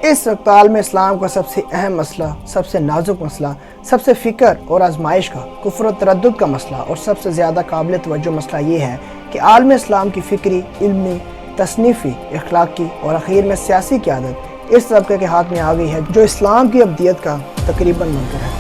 اس وقت عالم اسلام کا سب سے اہم مسئلہ، سب سے نازک مسئلہ، سب سے فکر اور آزمائش کا، کفر و تردد کا مسئلہ اور سب سے زیادہ قابل توجہ مسئلہ یہ ہے کہ عالم اسلام کی فکری، علمی، تصنیفی، اخلاقی اور اخیر میں سیاسی قیادت اس طبقے کے ہاتھ میں آ گئی ہے جو اسلام کی ابدیت کا تقریباً منکر ہے۔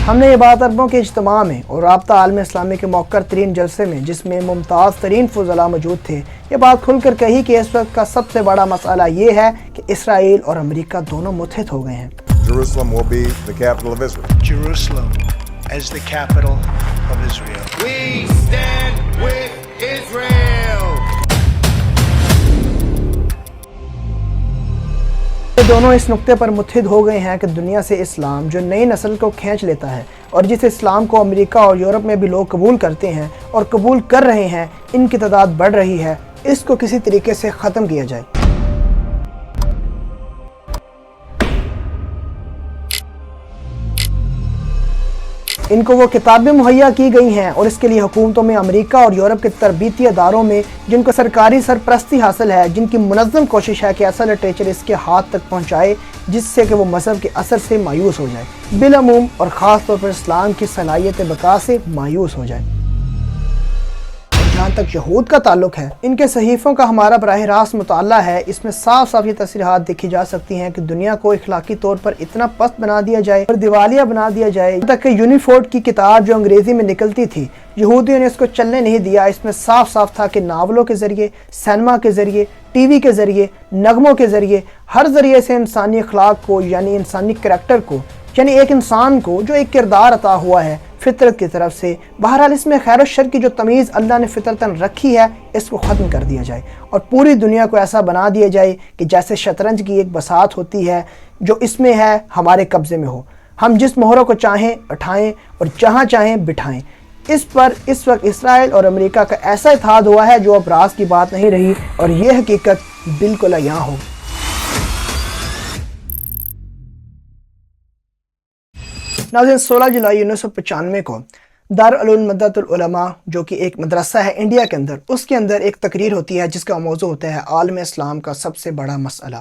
ہم نے یہ بات عربوں کے اجتماع میں اور رابطہ عالم اسلامی کے موقر ترین جلسے میں، جس میں ممتاز ترین فضلاء موجود تھے، یہ بات کھل کر کہی کہ اس وقت کا سب سے بڑا مسئلہ یہ ہے کہ اسرائیل اور امریکہ دونوں متحد ہو گئے ہیں۔ Jerusalem will be the capital of Israel. Jerusalem as the capital of Israel. We stand with Israel. یہ دونوں اس نقطے پر متحد ہو گئے ہیں کہ دنیا سے اسلام جو نئی نسل کو کھینچ لیتا ہے اور جس اسلام کو امریکہ اور یورپ میں بھی لوگ قبول کرتے ہیں اور قبول کر رہے ہیں، ان کی تعداد بڑھ رہی ہے، اس کو کسی طریقے سے ختم کیا جائے۔ ان کو وہ کتابیں مہیا کی گئی ہیں اور اس کے لیے حکومتوں میں امریکہ اور یورپ کے تربیتی اداروں میں جن کو سرکاری سرپرستی حاصل ہے، جن کی منظم کوشش ہے کہ ایسا لٹریچر اس کے ہاتھ تک پہنچائے جس سے کہ وہ مذہب کے اثر سے مایوس ہو جائے، بالعموم اور خاص طور پر اسلام کی صلاحیت بقا سے مایوس ہو جائے۔ جہاں تک یہود کا تعلق ہے، ان کے صحیفوں کا ہمارا براہ راست مطالعہ ہے، اس میں صاف صاف یہ تصریحات دیکھی جا سکتی ہیں کہ دنیا کو اخلاقی طور پر اتنا پست بنا دیا جائے اور دیوالیہ بنا دیا جائے، یہاں تک کہ یونیفورڈ کی کتاب جو انگریزی میں نکلتی تھی، یہودیوں نے اس کو چلنے نہیں دیا۔ اس میں صاف صاف تھا کہ ناولوں کے ذریعے، سینما کے ذریعے، ٹی وی کے ذریعے، نغموں کے ذریعے، ہر ذریعے سے انسانی اخلاق کو، یعنی انسانی کریکٹر کو، یعنی ایک انسان کو جو ایک کردار عطا ہوا ہے فطرت کی طرف سے، بہرحال اس میں خیر و شر کی جو تمیز اللہ نے فطرتاً رکھی ہے، اس کو ختم کر دیا جائے اور پوری دنیا کو ایسا بنا دیا جائے کہ جیسے شطرنج کی ایک بساط ہوتی ہے جو اس میں ہے ہمارے قبضے میں ہو، ہم جس مہروں کو چاہیں اٹھائیں اور جہاں چاہیں بٹھائیں۔ اس پر اس وقت اسرائیل اور امریکہ کا ایسا اتحاد ہوا ہے جو اب راز کی بات نہیں رہی اور یہ حقیقت بالکل عیاں ہو۔ ناظرین، 16 جولائی 1995 کو دارالعلوم مدت العلماء جو کہ ایک مدرسہ ہے انڈیا کے اندر، اس کے اندر ایک تقریر ہوتی ہے جس کا موضوع ہوتا ہے عالم اسلام کا سب سے بڑا مسئلہ،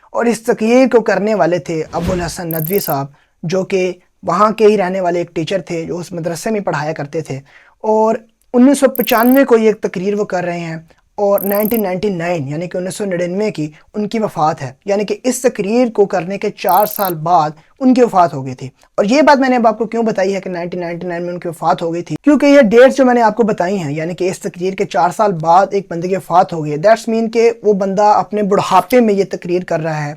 اور اس تقریر کو کرنے والے تھے ابوالحسن ندوی صاحب، جو کہ وہاں کے ہی رہنے والے ایک ٹیچر تھے جو اس مدرسے میں پڑھایا کرتے تھے، اور 1995 کو یہ ایک تقریر وہ کر رہے ہیں اور 1999 یعنی کہ 1999 کی ان کی وفات ہے، یعنی کہ اس تقریر کو کرنے کے 4 سال بعد ان کی وفات ہو گئی تھی۔ اور یہ بات میں نے اب آپ کو کیوں بتائی ہے کہ 1999 میں ان کی وفات ہو گئی تھی، کیونکہ یہ ڈیٹس جو میں نے آپ کو بتائی ہیں، یعنی کہ اس تقریر کے 4 سال بعد ایک بندے کی وفات ہو گئی ہے، دیٹس مین کہ وہ بندہ اپنے بڑھاپے میں یہ تقریر کر رہا ہے،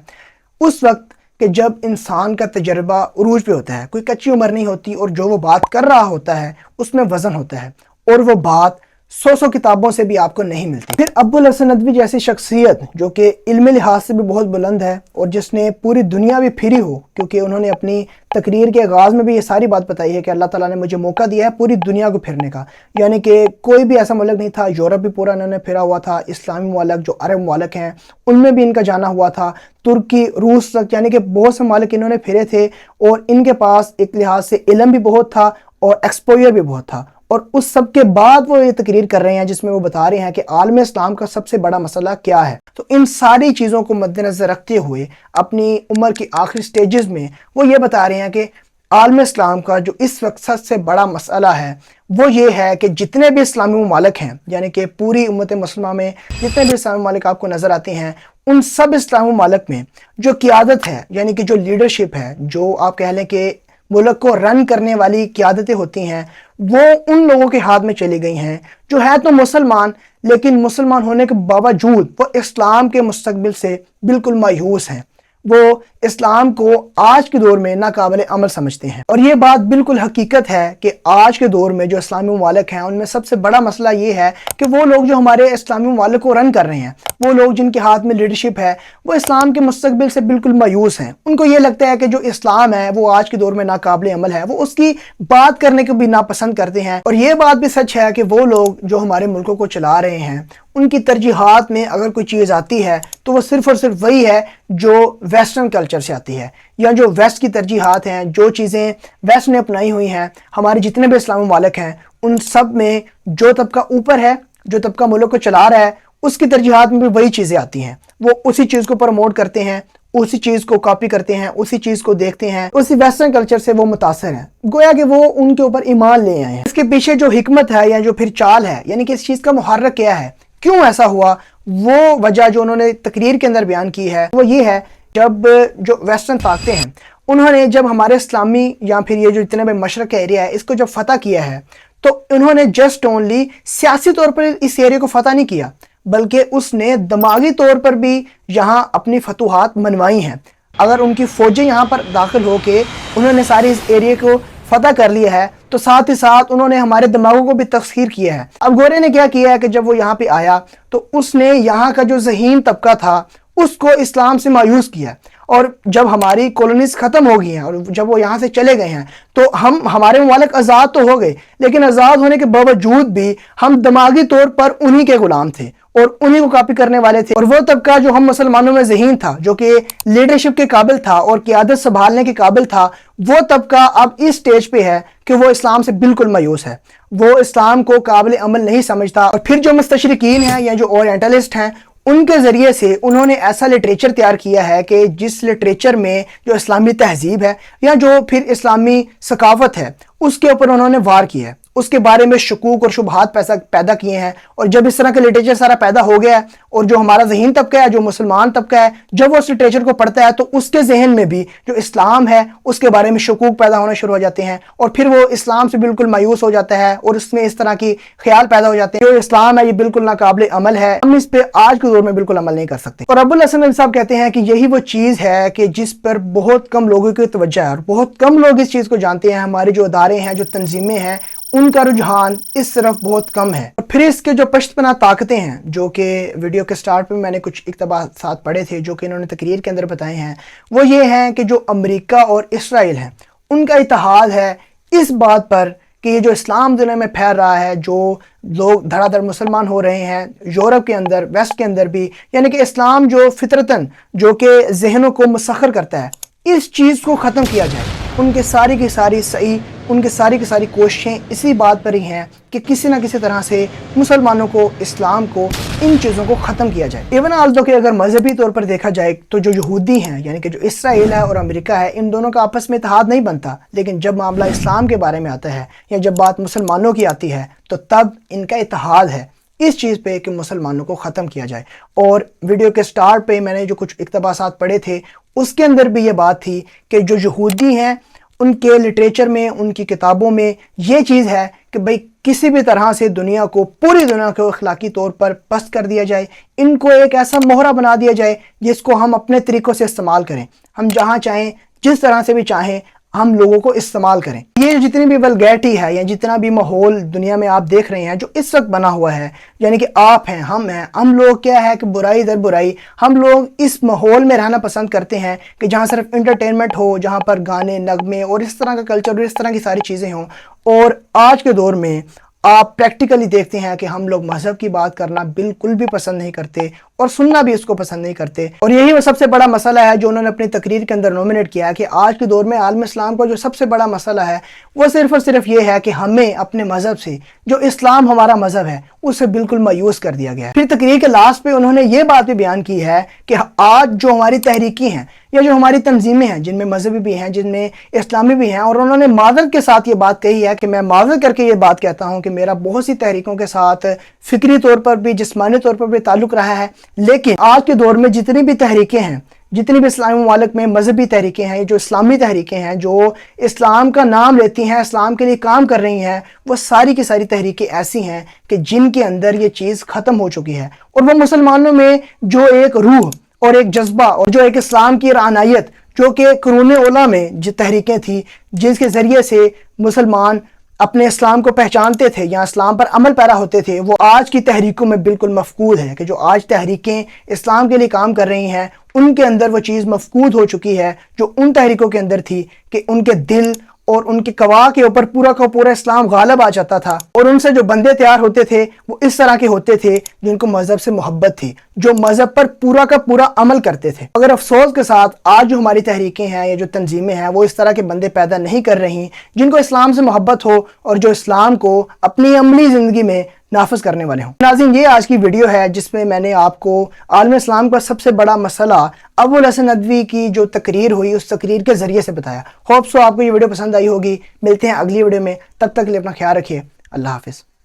اس وقت کہ جب انسان کا تجربہ عروج پہ ہوتا ہے، کوئی کچی عمر نہیں ہوتی، اور جو وہ بات کر رہا ہوتا ہے اس میں وزن ہوتا ہے، اور وہ بات 100 کتابوں سے بھی آپ کو نہیں ملتی۔ پھر ابوالحسن ندوی جیسی شخصیت جو کہ علمی لحاظ سے بھی بہت بلند ہے اور جس نے پوری دنیا بھی پھری ہو، کیونکہ انہوں نے اپنی تقریر کے آغاز میں بھی یہ ساری بات بتائی ہے کہ اللہ تعالیٰ نے مجھے موقع دیا ہے پوری دنیا کو پھرنے کا، یعنی کہ کوئی بھی ایسا ملک نہیں تھا، یورپ بھی پورا انہوں نے پھرا ہوا تھا، اسلامی ممالک جو عرب ممالک ہیں ان میں بھی ان کا جانا ہوا تھا، ترکی، روس تک، یعنی کہ بہت سے ممالک انہوں نے پھرے تھے، اور ان کے پاس ایک لحاظ سے علم بھی بہت تھا اور ایکسپوئر بھی بہت تھا، اور اس سب کے بعد وہ یہ تقریر کر رہے ہیں جس میں وہ بتا رہے ہیں کہ عالم اسلام کا سب سے بڑا مسئلہ کیا ہے۔ تو ان ساری چیزوں کو مد نظر رکھتے ہوئے اپنی عمر کی آخری سٹیجز میں وہ یہ بتا رہے ہیں کہ عالم اسلام کا جو اس وقت سب سے بڑا مسئلہ ہے وہ یہ ہے کہ جتنے بھی اسلامی ممالک ہیں، یعنی کہ پوری امت مسلمہ میں جتنے بھی اسلامی ممالک آپ کو نظر آتے ہیں، ان سب اسلامی ممالک میں جو قیادت ہے، یعنی کہ جو لیڈرشپ ہے، جو آپ کہہ لیں کہ ملک کو رن کرنے والی قیادتیں ہوتی ہیں، وہ ان لوگوں کے ہاتھ میں چلی گئی ہیں جو ہے تو مسلمان، لیکن مسلمان ہونے کے باوجود وہ اسلام کے مستقبل سے بالکل مایوس ہیں، وہ اسلام کو آج کے دور میں ناقابل عمل سمجھتے ہیں۔ اور یہ بات بالکل حقیقت ہے کہ آج کے دور میں جو اسلامی ممالک ہیں ان میں سب سے بڑا مسئلہ یہ ہے کہ وہ لوگ جو ہمارے اسلامی ممالک کو رن کر رہے ہیں، وہ لوگ جن کے ہاتھ میں لیڈرشپ ہے، وہ اسلام کے مستقبل سے بالکل مایوس ہیں۔ ان کو یہ لگتا ہے کہ جو اسلام ہے وہ آج کے دور میں ناقابل عمل ہے، وہ اس کی بات کرنے کو بھی ناپسند کرتے ہیں۔ اور یہ بات بھی سچ ہے کہ وہ لوگ جو ہمارے ملکوں کو چلا رہے ہیں ان کی ترجیحات میں اگر کوئی چیز آتی ہے تو وہ صرف اور صرف وہی ہے جو ویسٹرن کلچر سے آتی ہے، یا جو ویسٹ کی ترجیحات ہیں، جو چیزیں ویسٹ نے اپنائی ہوئی ہیں۔ ہمارے جتنے بھی اسلامی ممالک ہیں ان سب میں جو طبقہ اوپر ہے، جو طبقہ ملک کو چلا رہا ہے، اس کی ترجیحات میں بھی وہی چیزیں آتی ہیں، وہ اسی چیز کو پروموٹ کرتے ہیں، اسی چیز کو کاپی کرتے ہیں، اسی چیز کو دیکھتے ہیں، اسی ویسٹرن کلچر سے وہ متاثر ہیں، گویا کہ وہ ان کے اوپر ایمان لے آئے ہیں۔ اس کے پیچھے جو حکمت ہے یا جو پھر چال ہے، یعنی کہ اس چیز کا محرک کیا ہے، کیوں ایسا ہوا، وہ وجہ جو انہوں نے تقریر کے اندر بیان کی ہے وہ یہ ہے، جب جو ویسٹرن طاقتیں ہیں انہوں نے جب ہمارے اسلامی یا پھر یہ جو اتنے بڑے مشرق کا ایریا ہے اس کو جب فتح کیا ہے، تو انہوں نے جسٹ اونلی سیاسی طور پر اس ایریا کو فتح نہیں کیا، بلکہ اس نے دماغی طور پر بھی یہاں اپنی فتوحات منوائی ہیں۔ اگر ان کی فوجیں یہاں پر داخل ہو کے انہوں نے ساری اس ایریا کو فتح کر لیا ہے، تو ساتھ ہی ساتھ انہوں نے ہمارے دماغوں کو بھی تسخیر کیا ہے۔ اب گورے نے کیا کیا ہے کہ جب وہ یہاں پہ آیا تو اس نے یہاں کا جو ذہین طبقہ تھا اس کو اسلام سے مایوس کیا، اور جب ہماری کالونیز ختم ہو گئی ہیں اور جب وہ یہاں سے چلے گئے ہیں تو ہمارے ممالک آزاد تو ہو گئے، لیکن آزاد ہونے کے باوجود بھی ہم دماغی طور پر انہی کے غلام تھے اور انہی کو کاپی کرنے والے تھے۔ اور وہ طبقہ جو ہم مسلمانوں میں ذہین تھا، جو کہ لیڈرشپ کے قابل تھا اور قیادت سنبھالنے کے قابل تھا، وہ طبقہ اب اس سٹیج پہ ہے کہ وہ اسلام سے بالکل مایوس ہے، وہ اسلام کو قابل عمل نہیں سمجھتا۔ اور پھر جو مستشرقین ہیں یا جو اورینٹلسٹ ہیں، ان کے ذریعے سے انہوں نے ایسا لٹریچر تیار کیا ہے کہ جس لٹریچر میں جو اسلامی تہذیب ہے یا جو پھر اسلامی ثقافت ہے اس کے اوپر انہوں نے وار کیا ہے، اس کے بارے میں شکوک اور شبہات پیدا کیے ہیں۔ اور جب اس طرح کا لٹریچر سارا پیدا ہو گیا ہے اور جو ہمارا ذہین طبقہ ہے، جو مسلمان طبقہ ہے، جب وہ اس لٹریچر کو پڑھتا ہے تو اس کے ذہن میں بھی جو اسلام ہے اس کے بارے میں شکوک پیدا ہونا شروع ہو جاتے ہیں، اور پھر وہ اسلام سے بالکل مایوس ہو جاتا ہے اور اس میں اس طرح کی خیال پیدا ہو جاتے ہیں جو اسلام ہے یہ بالکل ناقابل عمل ہے، ہم اس پہ آج کے دور میں بالکل عمل نہیں کر سکتے۔ اور ابو الحسن ندوی صاحب کہتے ہیں کہ یہی وہ چیز ہے کہ جس پر بہت کم لوگوں کی توجہ ہے اور بہت کم لوگ اس چیز کو جانتے ہیں، ہمارے جو ادارے ہیں، جو تنظیمیں ہیں، ان کا رجحان اس طرف بہت کم ہے۔ اور پھر اس کے جو پشت پناہ طاقتیں ہیں، جو کہ ویڈیو کے سٹارٹ میں نے کچھ اقتباسات پڑھے تھے جو کہ انہوں نے تقریر کے اندر بتائے ہیں، وہ یہ ہیں کہ جو امریکہ اور اسرائیل ہیں ان کا اتحاد ہے اس بات پر کہ یہ جو اسلام دنیا میں پھیل رہا ہے، جو لوگ دھڑا دھڑ مسلمان ہو رہے ہیں یورپ کے اندر، ویسٹ کے اندر بھی، یعنی کہ اسلام جو فطرتاً جو کہ ذہنوں کو مسخر کرتا ہے، اس چیز کو ختم کیا جائے۔ ان کے ساری کی ساری سعی، ان کے ساری کی ساری کوششیں اسی بات پر ہی ہیں کہ کسی نہ کسی طرح سے مسلمانوں کو، اسلام کو، ان چیزوں کو ختم کیا جائے۔ ایون آلدو کہ اگر مذہبی طور پر دیکھا جائے تو جو یہودی ہیں، یعنی کہ جو اسرائیل ہے اور امریکہ ہے، ان دونوں کا آپس میں اتحاد نہیں بنتا، لیکن جب معاملہ اسلام کے بارے میں آتا ہے یا جب بات مسلمانوں کی آتی ہے تو تب ان کا اتحاد ہے اس چیز پہ کہ مسلمانوں کو ختم کیا جائے۔ اور ویڈیو کے سٹارٹ پہ میں نے جو کچھ اقتباسات پڑھے تھے اس کے اندر بھی یہ بات تھی کہ جو یہودی ہیں ان کے لٹریچر میں، ان کی کتابوں میں یہ چیز ہے کہ بھئی کسی بھی طرح سے دنیا کو، پوری دنیا کو اخلاقی طور پر پست کر دیا جائے، ان کو ایک ایسا مہرہ بنا دیا جائے جس کو ہم اپنے طریقوں سے استعمال کریں، ہم جہاں چاہیں، جس طرح سے بھی چاہیں ہم لوگوں کو استعمال کریں۔ یہ جتنی بھی ولگیرٹی ہے یا جتنا بھی ماحول دنیا میں آپ دیکھ رہے ہیں جو اس وقت بنا ہوا ہے، یعنی کہ آپ ہیں، ہم لوگ کیا ہے کہ برائی در برائی، ہم لوگ اس ماحول میں رہنا پسند کرتے ہیں کہ جہاں صرف انٹرٹینمنٹ ہو، جہاں پر گانے، نغمے اور اس طرح کا کلچر اور اس طرح کی ساری چیزیں ہوں۔ اور آج کے دور میں آپ پریکٹیکلی دیکھتے ہیں کہ ہم لوگ مذہب کی بات کرنا بالکل بھی پسند نہیں کرتے اور سننا بھی اس کو پسند نہیں کرتے۔ اور یہی وہ سب سے بڑا مسئلہ ہے جو انہوں نے اپنی تقریر کے اندر نومینیٹ کیا کہ آج کے دور میں عالم اسلام کا جو سب سے بڑا مسئلہ ہے وہ صرف اور صرف یہ ہے کہ ہمیں اپنے مذہب سے، جو اسلام ہمارا مذہب ہے، اسے بالکل مایوس کر دیا گیا ہے۔ پھر تقریر کے لاسٹ پہ انہوں نے یہ بات بھی بیان کی ہے کہ آج جو ہماری تحریکی ہیں یا جو ہماری تنظیمیں ہیں، جن میں مذہبی بھی ہیں، جن میں اسلامی بھی ہیں، اور انہوں نے معذرت کے ساتھ یہ بات کہی ہے کہ میں معذرت کر کے یہ بات کہتا ہوں کہ میرا بہت سی تحریکوں کے ساتھ فکری طور پر بھی، جسمانی طور پر بھی تعلق رہا ہے، لیکن آج کے دور میں جتنی بھی تحریکیں ہیں، جتنی بھی اسلامی ممالک میں مذہبی تحریکیں ہیں، جو اسلامی تحریکیں ہیں، جو اسلام کا نام لیتی ہیں، اسلام کے لیے کام کر رہی ہیں، وہ ساری کی ساری تحریکیں ایسی ہیں کہ جن کے اندر یہ چیز ختم ہو چکی ہے۔ اور وہ مسلمانوں میں جو ایک روح اور ایک جذبہ اور جو ایک اسلام کی رعنائیت، جو کہ قرون اولیٰ میں جو تحریکیں تھیں جس کے ذریعے سے مسلمان اپنے اسلام کو پہچانتے تھے یا اسلام پر عمل پیرا ہوتے تھے، وہ آج کی تحریکوں میں بالکل مفقود ہے۔ کہ جو آج تحریکیں اسلام کے لیے کام کر رہی ہیں ان کے اندر وہ چیز مفقود ہو چکی ہے جو ان تحریکوں کے اندر تھی، کہ ان کے دل اور ان کے قوا کے اوپر پورا کا پورا اسلام غالب آ جاتا تھا، اور ان سے جو بندے تیار ہوتے تھے وہ اس طرح کے ہوتے تھے جن کو مذہب سے محبت تھی، جو مذہب پر پورا کا پورا عمل کرتے تھے۔ اگر افسوس کے ساتھ آج جو ہماری تحریکیں ہیں یا جو تنظیمیں ہیں وہ اس طرح کے بندے پیدا نہیں کر رہی جن کو اسلام سے محبت ہو اور جو اسلام کو اپنی عملی زندگی میں نافذ کرنے والے ہوں۔ ناظرین، یہ آج کی ویڈیو ہے جس میں میں نے آپ کو عالم اسلام کا سب سے بڑا مسئلہ ابو الحسن ندوی کی جو تقریر ہوئی اس تقریر کے ذریعے سے بتایا۔ ہوپ سو آپ کو یہ ویڈیو پسند آئی ہوگی۔ ملتے ہیں اگلی ویڈیو میں، تب تک کے لیے اپنا خیال رکھیے۔ اللہ حافظ۔